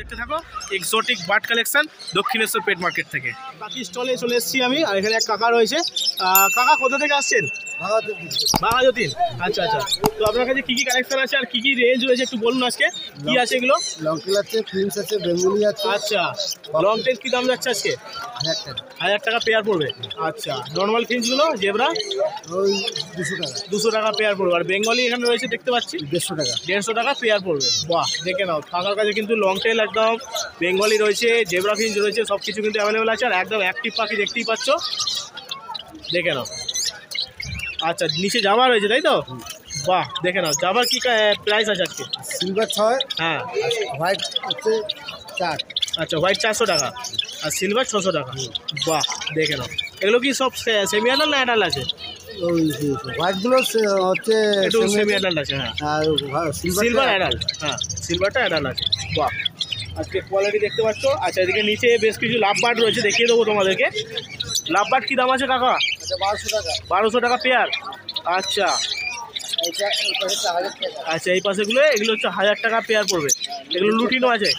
দেখতে থাকো exotic bird collection Dakshineswar pet market থেকে। বাকি স্টলে চলে এসেছি আমি, আর এখানে এক কাকা রয়েছে। কাকা কোথা থেকে আসছেন? বাঘাযতীন। আচ্ছা আচ্ছা, তো আপনার কাছে কি কি কালেকশন আছে আর কি কি রেঞ্জ রয়েছে একটু বলুন আজকে। কি আছে এগুলো? লং টেল আছে, প্রিন্স আছে, বেঙ্গলি আছে। আচ্ছা, লং টেল কি দাম যাচ্ছে আজকে? 1000 টাকা পেয়ার পড়বে। আচ্ছা, নর্মাল ফিঞ্চগুলো জেব্রা ওই 200 টাকা। 200 টাকা পেয়ার পড়বে। আর বেঙ্গলি এখানে রয়েছে দেখতে পাচ্ছি 150 টাকা। 150 টাকা পেয়ার পড়বে। বাহ, দেখে নাও কাকার কাছে কিন্তু লং টেল একদম বেঙ্গলি রয়েছে, জেব্রা ফিঞ্চ রয়েছে, সব কিছু কিন্তু অ্যাভেলেবেল আছে। আর একদম অ্যাক্টিভ পাখি দেখতেই পাচ্ছ, দেখে নাও। আচ্ছা, নিচে জামা রয়েছে তাই তো? বাহ, দেখে নাও। জামার কি প্রাইস আছে আজকে? সিলভার 6, হ্যাঁ, হোয়াইট হচ্ছে 4। আচ্ছা, হোয়াইট 400 টাকা আর সিলভার 600 টাকা। বাহ, দেখে নাও। এগুলো কি সব সেমি অ্যাডাল্ট না অ্যাডাল্ট আছে? ওই হোয়াইটগুলো হচ্ছে একটু সেমি অ্যাডাল্ট আছে। হ্যাঁ, আর সিলভার অ্যাডাল্ট। হ্যাঁ, সিলভারটা অ্যাডাল্ট আছে। বাহ, আজকে কোয়ালিটি দেখতে পাচ্ছ। আচ্ছা, এদিকে নিচে বেশ কিছু লাভ বার্ড রয়েছে, দেখিয়ে দেবো তোমাদেরকে। লাভ বার্ড কী দাম আছে কাকা? 1200 টাকা। 1200 টাকা পেয়ার। আচ্ছা এটা হচ্ছে 1000 টাকা। আচ্ছা, এই পাশেগুলো এগুলো হচ্ছে 1000 টাকা পেয়ার পড়বে। এগুলো লুটিনও আছে।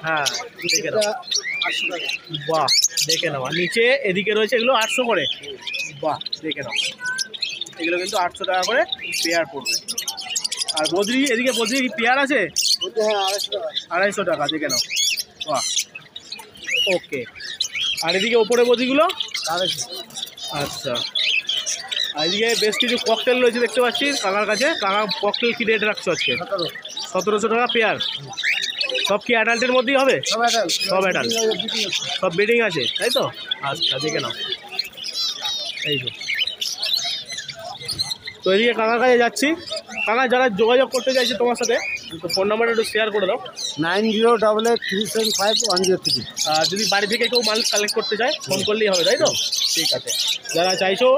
হ্যাঁ, দেখে নাও। 800 টাকা। বাহ, দেখে নাও। আর নিচে এদিকে রয়েছে এগুলো 800 করে। বাহ, দেখে নাও। এগুলো কিন্তু 800 টাকা করে পেয়ার পড়বে। আর বদ্রি, এদিকে বদ্রি পেয়ার আছে হ্যাঁ, 250 টাকা। 250 টাকা, দেখে নাও। বাহ, ওকে। আর এদিকে ওপরে বদ্রিগুলো 250। আচ্ছা, আর এদিকে বেশ কিছু ককটেল রয়েছে দেখতে পাচ্ছি কাকার কাছে। কাকা ককটেল কি রেট রাখছো আজকে? 1700 টাকা পেয়ার। সব কি অ্যাডাল্টের মধ্যেই হবে? সব অ্যাডাল্ট। সব অ্যাডাল্ট, সব ব্রিডিং আছে তাই তো? আচ্ছা, দেখে নাও। এই তো এদিকে কাকার কাছে যাচ্ছি। কাকা, যারা যোগাযোগ করতে চাইছে তোমার সাথে, তো ফোন নাম্বারটা একটু শেয়ার করে দাও। 9088375103। আর যদি বাড়ি থেকে কেউ মাল কালেক্ট করতে চায় ফোন করলেই হবে তাই তো? ঠিক আছে, যারা চাইছো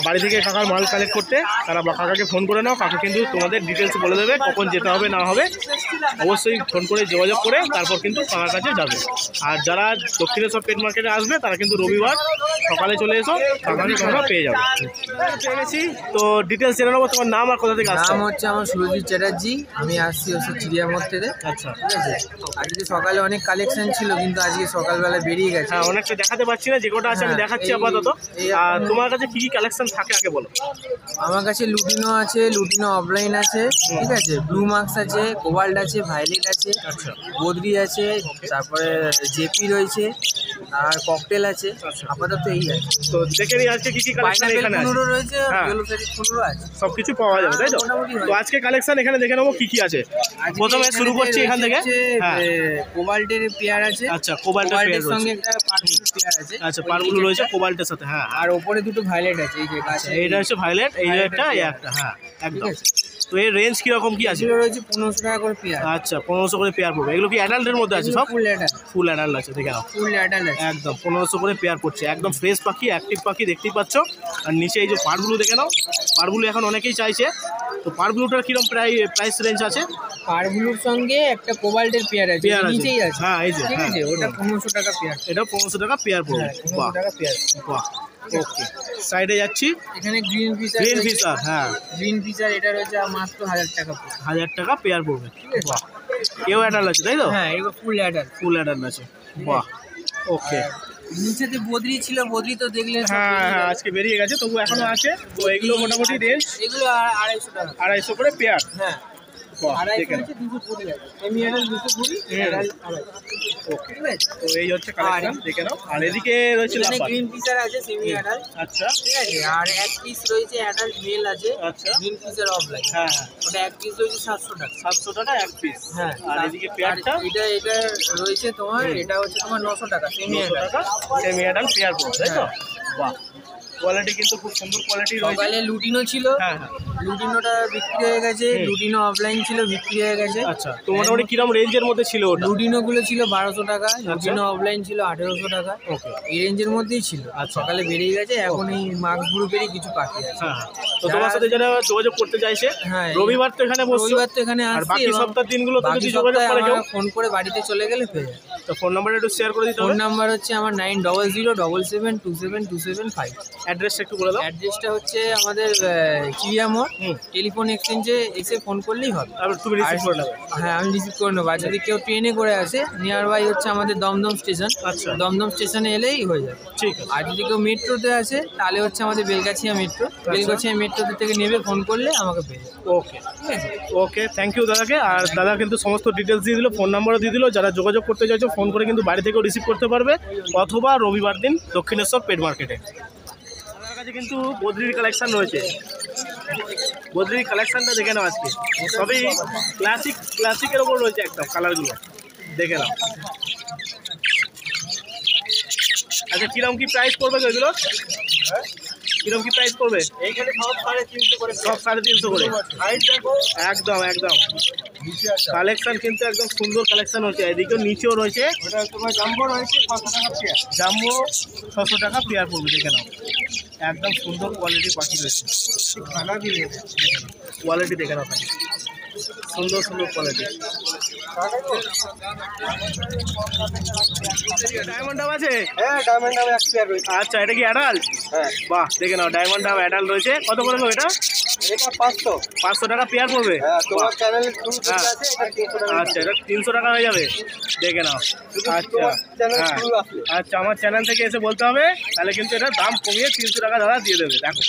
বাড়ি থেকে কাকার মাল কালেক্ট করতে, তারা কাকাকে ফোন করে নাও। কাকা কিন্তু তোমাদের ডিটেলস বলে দেবে কখন যেতে হবে না হবে। অবশ্যই ফোন করে যোগাযোগ করে তারপর কিন্তু কাকার কাছে যাবে। আর যারা দক্ষিণেশ্বর পেট মার্কেটে আসবে তারা কিন্তু রবিবার সকালে চলে এসো, কাকাকে তোমরা পেয়ে যাবে। পেয়ে গেছি, তো ডিটেলস জেনে নেবো। তোমার নাম আর কোথা থেকে আসছো? নাম হচ্ছে আমার সুরজিৎ চ্যাটার্জি। আমি আসছি হচ্ছে চিড়িয়ামোড় থেকে। আচ্ছা, ঠিক আছে, আজকে সকালে অনেক কালেকশন ছিল কিন্তু আজকে সকালবেলা বেরিয়ে গেছে। হ্যাঁ, অনেকটা দেখাতে পারছি না, যে কটা আছে আমি দেখাচ্ছি আপাতত। আর তোমার কাছে কি কি কালেকশন থাকে আগে বলো। আমার কাছে লুটিনো আছে, লুটিনো অফলাইন আছে, ঠিক আছে, ব্লু মার্কস আছে, কোবাল্ট আছে, ভায়োলেট আছে, আচ্ছা, বদ্রি আছে, তারপরে জেপি রয়েছে, আর ককটেল আছে। আপাতত এই আছে। তো দেখে নিই আজকে কি কি কালেকশন পাইনাপেল এখানে আছে। 15 রয়েছে, হ্যাঁ। ভেলোসিটি 15 আছে। সবকিছু পাওয়া যাবে তাই তো? মোটামুটি হয়। তো আজকে কালেকশন এখানে দেখে নেবো কি কি আছে। আজকে প্রথমে শুরু এখানে করছি এখান থেকে। রয়েছে হ্যাঁ, কোবাল্টের পেয়ার আছে। আচ্ছা, কোবাল্টের পেয়ার কোবাল্টের সঙ্গে রয়েছে। একটা পার্পল পেয়ার আছে। আচ্ছা, পারগুলো রয়েছে কোবাল্টের সাথে। হ্যাঁ, আর ওপরে দুটো ভায়োলেট আছে, এই যে গাছে। এইটা হচ্ছে ভায়োলেট, এই যে একটা, এই একটা। হ্যাঁ, একদম। তো এর রেঞ্জ কিরকম কি আছে? এগুলো রয়েছে 1500 টাকা করে পেয়ার। আচ্ছা, 1500 করে পেয়ার পড়বে। এগুলো কি অ্যাডাল্টের মধ্যে আছে সব? Full adult. ফুল অ্যাডাল্ট আছে, দেখে নাও। ফুল অ্যাডাল্ট আছে। একদম 1500 করে পেয়ার পড়ছে। একদম ফ্রেশ পাখি, অ্যাক্টিভ পাখি দেখতেই পাচ্ছ। আর নিচে এই যে পারগুলো দেখে নাও। পারগুলো এখন অনেকেই চাইছে। তো পারগুলোটার কিরকম প্রাইস রেঞ্জ আছে? পারগুলোর সঙ্গে একটা কোবাল্টের পেয়ার আছে, পেয়ার আছে। নিচেই আছে। হ্যাঁ, এই যে, ঠিক আছে, ওটা 1500 টাকা পেয়ার। এটা 1500 টাকা পেয়ার পড়বে। হ্যাঁ, 1500 বাহ, টাকা পেয়ার। বাহ, ওকে। সাইডে যাচ্ছি। এখানে গ্রিন ফিশার। গ্রিন ফিশার, হ্যাঁ, গ্রিন ফিশার এটা রয়েছে মাত্র 1000 টাকা পড়বে। 1000 টাকা পেয়ার পড়বে। বাহ, কেউ অ্যাডাল্ট আছে তাই তো? হ্যাঁ, এগুলো ফুল অ্যাডাল্ট। ফুল অ্যাডাল্ট আছে। বাহ, ওকে। নিচেতে বদ্রি ছিল, বদ্রি তো দেখলে সব হ্যাঁ বেরিয়ে হ্যাঁ, গেছে। আজকে বেরিয়ে গেছে, তবু এখনো আছে। তো এগুলো মোটামুটি রেঞ্জ এগুলো 250 টাকা। 250 করে পেয়ার। হ্যাঁ, বাহ, 250 দেখে নাও। হচ্ছে 220 আছে। Semi adult 220, adult 250। ওকে, ঠিক আছে। তো এই হচ্ছে কালেকশন, দেখে নাও। আর এদিকে রয়েছে এখানে লাফার। গ্রিন ফিশার আছে, সেমি অ্যাডাল্ট। আচ্ছা, ঠিক আছে, আর এক পিস রয়েছে অ্যাডাল্ট মেল আছে, আচ্ছা, গ্রিন ফিশার অফলাইন। হ্যাঁ হ্যাঁ, ওটা এক পিস রয়েছে 700 টাকা। 700 টাকা এক পিস। হ্যাঁ, আর এদিকে পেয়ারটা এটা রয়েছে তোমার, এটা হচ্ছে তোমার 900 টাকা, সেমি 900 অ্যাডাল্ট। টাকা সেমি অ্যাডাল্ট পেয়ার পড়বে তাই তো? বাহ, কোয়ালিটি কিন্তু খুব সুন্দর কোয়ালিটি রয়েছে। সকালে লুটিনো ছিল, হ্যাঁ হ্যাঁ, লুটিনোটা বিক্রি হয়ে গেছে। লুটিনো অফলাইন ছিল, বিক্রি হয়ে গেছে। আচ্ছা, তো মোটামুটি কিরম রেঞ্জের মধ্যে ছিল ওটা? লুটিনো গুলো ছিল 1200 টাকা, লুটিনো অফলাইন ছিল 1800 টাকা। ওকে, এই রেঞ্জের মধ্যেই ছিল। আচ্ছা। সকালে বেরিয়ে গেছে, এখন এই মার্কস গ্রুপেরই কিছু পাখি আছে। হ্যাঁ হ্যাঁ। তো তোমার সাথে যারা যোগাযোগ করতে চাইছে, হ্যাঁ, রবিবার তো এখানে বসছো, রবিবার তো এখানে আর আসছি। বাকি এবং সপ্তাহ দিনগুলো তো বাকি যদি যোগাযোগ সপ্তাহে করে কেউ, আমরা ফোন করে বাড়িতে চলে গেলে পেয়ে যাবে। তো ফোন নাম্বারটা একটু শেয়ার করে দিতে ফোন হবে। নাম্বার হচ্ছে আমার 9007772775। অ্যাড্রেসটা একটু বলে দাও। অ্যাড্রেসটা হচ্ছে আমাদের চিড়িয়ামোড়, হুম। টেলিফোন এক্সচেঞ্জে এসে ফোন করলেই হবে। আর তুমি রিসিভ করে নেবে। হ্যাঁ, আমি রিসিভ করে নেবো। আর যদি কেউ ট্রেনে করে আসে, নিয়ার বাই হচ্ছে আমাদের দমদম স্টেশন, আচ্ছা। দমদম স্টেশনে এলেই হয়ে যাবে। ঠিক আছে। আর যদি কেউ মেট্রোতে আসে তাহলে হচ্ছে আমাদের বেলগাছিয়া মেট্রো, বেলগাছিয়া মেট্রোতে থেকে নেবে, ফোন করলে আমাকে পেয়ে যাবে। ওকে ঠিক আছে। ওকে, থ্যাংক ইউ দাদাকে। আর দাদা কিন্তু সমস্ত ডিটেলস দিয়ে দিল, ফোন নাম্বারও দিয়ে দিল। যারা যোগাযোগ করতে চাইছো ফোন করে কিন্তু বাড়ি থেকেও রিসিভ করতে পারবে, অথবা রবিবার দিন দক্ষিণেশ্বর পেট মার্কেটে। দাদার কাছে কিন্তু বদ্রির কালেকশন রয়েছে, বদ্রির কালেকশনটা দেখে নাও আজকে। সবই ক্লাসিকের ওপর রয়েছে একদম, কালারগুলো দেখে নাও। আচ্ছা, কিরকম কি প্রাইস পড়বে এগুলো? কিরকম কি প্রাইস পড়বে? এইখানে সব 350 করে, সব 350 করে। হাইট দেখো, একদম একদম নিচে আছে। কালেকশন কিন্তু একদম সুন্দর কালেকশন হচ্ছে। এদিকেও নিচেও রয়েছে। ওটা তোমার জাম্বো রয়েছে 500 টাকা পেয়ার। জাম্বো 600 টাকা পেয়ার পড়বে, দেখে নাও। একদম সুন্দর কোয়ালিটির পাখি রয়েছে, খানা দিয়ে কোয়ালিটি দেখে নাও, পাখি সুন্দর সুন্দর কোয়ালিটি। ডায়মন্ড ডাব আছে? হ্যাঁ, ডায়মন্ড নামে 1 পেয়ার রয়েছে। আচ্ছা, এটা কি অ্যাডাল্ট? হ্যাঁ, বাহ, দেখে নাও, ডায়মন্ড ডাব অ্যাডাল্ট রয়েছে। কত করে নেবো এটা? এটা 500। 500 টাকা পেয়ার পড়বে। হ্যাঁ, তোমার বাহ, চ্যানেলে শুরু হ্যাঁ। আছে, এটা 300 টাকা। আচ্ছা, এটা 300 টাকা হয়ে যাবে, দেখে নাও। আচ্ছা চ্যানেল হ্যাঁ, শুরু আসলে আচ্ছা, আমার চ্যানেল থেকে এসে বলতে হবে, তাহলে কিন্তু এটা দাম কমিয়ে 300 টাকা দাদা দিয়ে দেবে। দেখো,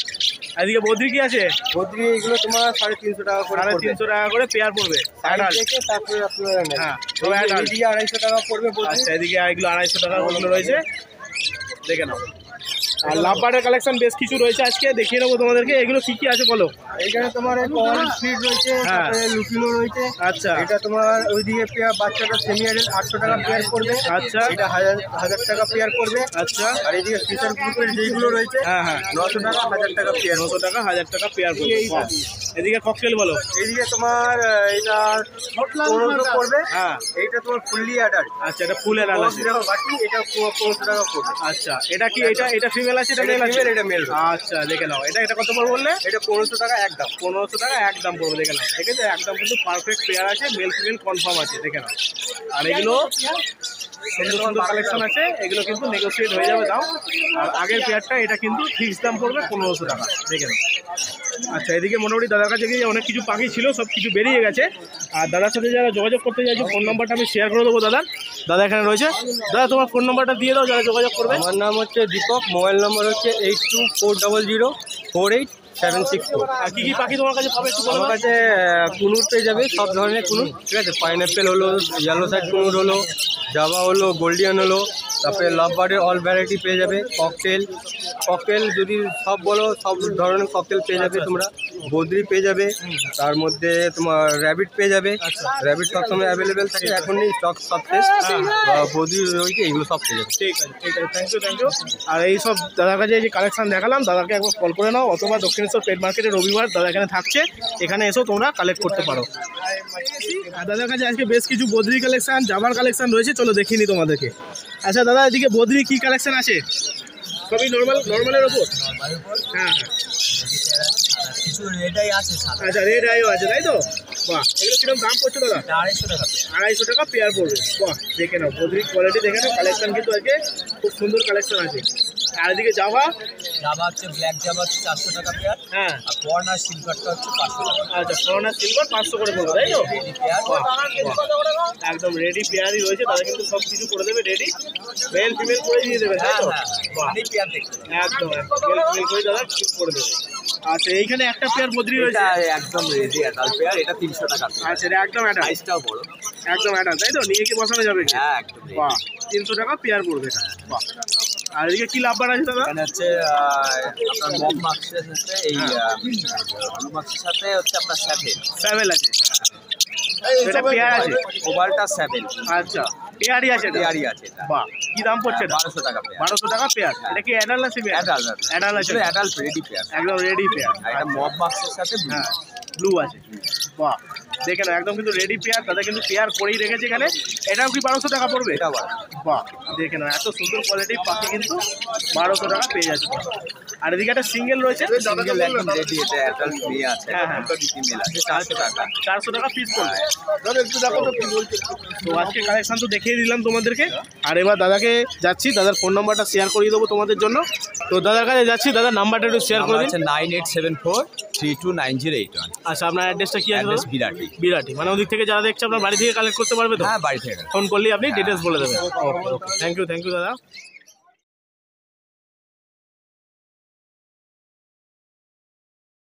এদিকে বদ্রি কি আছে? বদ্রি এগুলো তোমার 350 টাকা করে পড়বে। 350 টাকা করে পেয়ার পড়বে, অ্যাডাল্ট। দেখে তারপরে আপনারা নেন। হ্যাঁ, এই তবে যে অ্যাডাল্ট। এদিকে 250 টাকা পড়বে বদ্রি। আচ্ছা, এদিকে এগুলো 250 টাকার মতো রয়েছে, দেখে নাও। আর লাভবার্ডের কালেকশন বেশ কিছু রয়েছে, আজকে দেখিয়ে নেবো তোমাদেরকে। এগুলো কি কি আছে বলো? এইখানে তোমার কল ফিড রয়েছে, হ্যাঁ। তারপরে লুটিনো রয়েছে। আচ্ছা এটা তোমার ওইদিকে পেয়ার বাচ্চাটা সেমি অ্যাডাল্ট 800 টাকা পেয়ার পড়বে। আচ্ছা। এটা 1000 টাকা পেয়ার পড়বে। আচ্ছা, আর এইদিকে ফিচার গ্রুপের যেগুলো রয়েছে হ্যাঁ হ্যাঁ, 900 টাকা 1000 টাকা পেয়ার। 900 টাকা 1000 টাকা পেয়ার পড়বে। বাহ। এদিকে ককটেল বলো? এইদিকে তোমার এটা 1500 পড়বে। হ্যাঁ, এইটা তোমার ফুললি অ্যাডাল্ট। আচ্ছা, এটা ফুল অ্যাডাল্ট আছে। বাকি এটা 1500 টাকা পড়বে। আচ্ছা, এটা কি এটা ফিমেল আছে, এটা মেল আছে? ফিমেল, এটা মেল। আচ্ছা, দেখে নাও। এটা কত পড়বে বললে? এটা 1500 টাকা একদম। 1500 টাকা একদম পড়বে, দেখে নাও। ঠিক আছে, একদম কিন্তু পারফেক্ট পেয়ার আছে, মেল ফিমেল কনফার্ম আছে, দেখে নাও। আর এগুলো সুন্দর সুন্দর কালেকশন আছে, এগুলো কিন্তু নেগোসিয়েট হয়ে যাবে দাম। আর আগের পেয়ারটা এটা কিন্তু ফিক্স দাম পড়বে 1500 টাকা, দেখে নাও। আচ্ছা, এদিকে মোটামুটি দাদার কাছে গিয়ে অনেক কিছু পাখি ছিল, সব কিছু বেরিয়ে গেছে। আর দাদার সাথে যারা যোগাযোগ করতে চাইছো, ফোন নাম্বারটা আমি শেয়ার করে দেবো দাদার। দাদা এখানে রয়েছে। দাদা, তোমার ফোন নাম্বারটা দিয়ে দাও যারা যোগাযোগ করবে। আমার নাম হচ্ছে দীপক, মোবাইল নম্বর হচ্ছে 8240048764। আর কি কি পাখি তোমার কাছে পাবে একটু বলো? আমার কাছে কুনুর পেয়ে যাবে, সব ধরনের কুনুর, ঠিক আছে। পাইনঅ্যাপেল হলো, ইয়েলো সাইড কুনুর হলো, জাভা হলো, গোল্ডিয়ান হলো, তারপরে লাভবার্ডের অল ভ্যারাইটি পেয়ে যাবে। ককটেল যদি সব বলো, সব ধরনের ককটেল পেয়ে যাবে তোমরা। বদ্রি পেয়ে যাবে, তার মধ্যে তোমার র্যাবিট পেয়ে যাবে। র্যাবিট সবসময় অ্যাভেলেবেল থাকে, এখন নেই, স্টক সব শেষ। বদ্রি রয়েছে, এগুলো সব পেয়ে যাবে। ঠিক আছে, ঠিক আছে, থ্যাংক ইউ। আর এই সব দাদার কাছে যে কালেকশন দেখালাম, দাদাকে একবার কল করে নাও, অথবা দক্ষিণেশ্বর পেট মার্কেটে রবিবার দাদা এখানে থাকছে, এখানে এসেও তোমরা কালেক্ট করতে পারো। আর দাদার কাছে আজকে বেশ কিছু বদ্রি কালেকশন, জামার কালেকশন রয়েছে, চলো দেখিয়ে নিই তোমাদেরকে। আচ্ছা দাদা, এদিকে বদ্রি কি কালেকশন আছে? সবই নর্মালের ওপর? হ্যাঁ হ্যাঁ, কিছু রেডাই আছে, আচ্ছা, রেড আইও আছে, তাই তো? বাহ, এগুলো কিরকম দাম পড়ছে দাদা? 250 টাকা। 250 টাকা পেয়ার পড়বে। বাহ, দেখে নাও, বদ্রির কোয়ালিটি দেখে নাও, কালেকশন কিন্তু আজকে খুব সুন্দর কালেকশন আছে। আর এদিকে জাভা হচ্ছে ব্ল্যাক জাভা 400 টাকা পেয়ার, হ্যাঁ, আর কর্নার সিলভারটা হচ্ছে 500 টাকা। আচ্ছা, করোনা সিলভার 500 করে পড়বে, তাই তো? বাহ, বাহ, একদম রেডি পেয়ারই রয়েছে, তারা কিন্তু সব কিছু করে দেবে রেডি, মেল ফিমেল করে দিয়ে দেবে, তাই তো? বাহ, পেয়ার দেখতে একদম মেল ফিমেল করে দাদা ঠিক করে দেবে। আচ্ছা, এইখানে একটা পেয়ার বদ্রি রয়েছে। একদম রেডি অ্যাডাল্ট পেয়ার, এটা 300 টাকা। আচ্ছা, এটা একদম অ্যাডাল্ট, সাইজটাও বড়। একদম অ্যাডাল্ট, তাই তো? নিয়ে কি বসানো যাবে কি? হ্যাঁ, একদম। বাহ, 300 টাকা পেয়ার পড়বে এটা। বাহ, আর এদিকে কি লাভবার আছে দাদা? এখানে হচ্ছে আপনার মগ মাক্সের সাথে এই ব্লু মাক্সের সাথে হচ্ছে আপনার 7 7 আছে, এটা পেয়ার আছে, ওভারটা 7 আচ্ছা, পেয়ারই আছে এটা? পেয়ারই আছে এটা। বাহ, কি দাম পড়ছে এটা? 1200 টাকা পেয়ার। 1200 টাকা পেয়ার। এটা কি অ্যাডাল্ট আছে? অ্যাডাল্ট অ্যাডাল্ট আছে, অ্যাডাল্ট রেডি পেয়ার, একদম রেডি পেয়ার। আর এটা মগ মাক্সের সাথে blue। হ্যাঁ, ব্লু আছে। বাহ, দেখে নাও, একদম কিন্তু রেডি পেয়ার, তাদের কিন্তু পেয়ার করেই রেখেছে এখানে। এটাও কি 1200 টাকা পড়বে? এটা আবার বাহ, দেখে নাও, এত সুন্দর কোয়ালিটির পাখি কিন্তু 1200 টাকা পেয়ে যাচ্ছে। আর এদিকে একটা সিঙ্গেল রয়েছে, সিঙ্গেল একদম রেডি, এটা অ্যাডাল্ট মেয়ে আছে, হ্যাঁ, হ্যাঁ। দুটো ফিমেল আছে, 400 টাকা। 400 টাকা পিস পড়বে। তো আজকে কালেকশন তো দেখিয়ে দিলাম তোমাদেরকে, আর এবার দাদাকে যাচ্ছি, দাদার ফোন নাম্বারটা শেয়ার করিয়ে দেবো তোমাদের জন্য। তো দাদার কাছে যাচ্ছি, দাদার নাম্বারটা একটু শেয়ার করে আমার দিন। আছে 9874329081। আচ্ছা, আপনার অ্যাড্রেসটা কি আছে? অ্যাড্রেস বিরাটি। বিরাটি, মানে ওদিক থেকে যারা দেখছে আপনার বাড়ি থেকে কালেক্ট করতে পারবে তো? হ্যাঁ, বাড়ি থেকে। ফোন করলেই আপনি ডিটেলস বলে দেবেন। ওকে ওকে, থ্যাংক ইউ দাদা।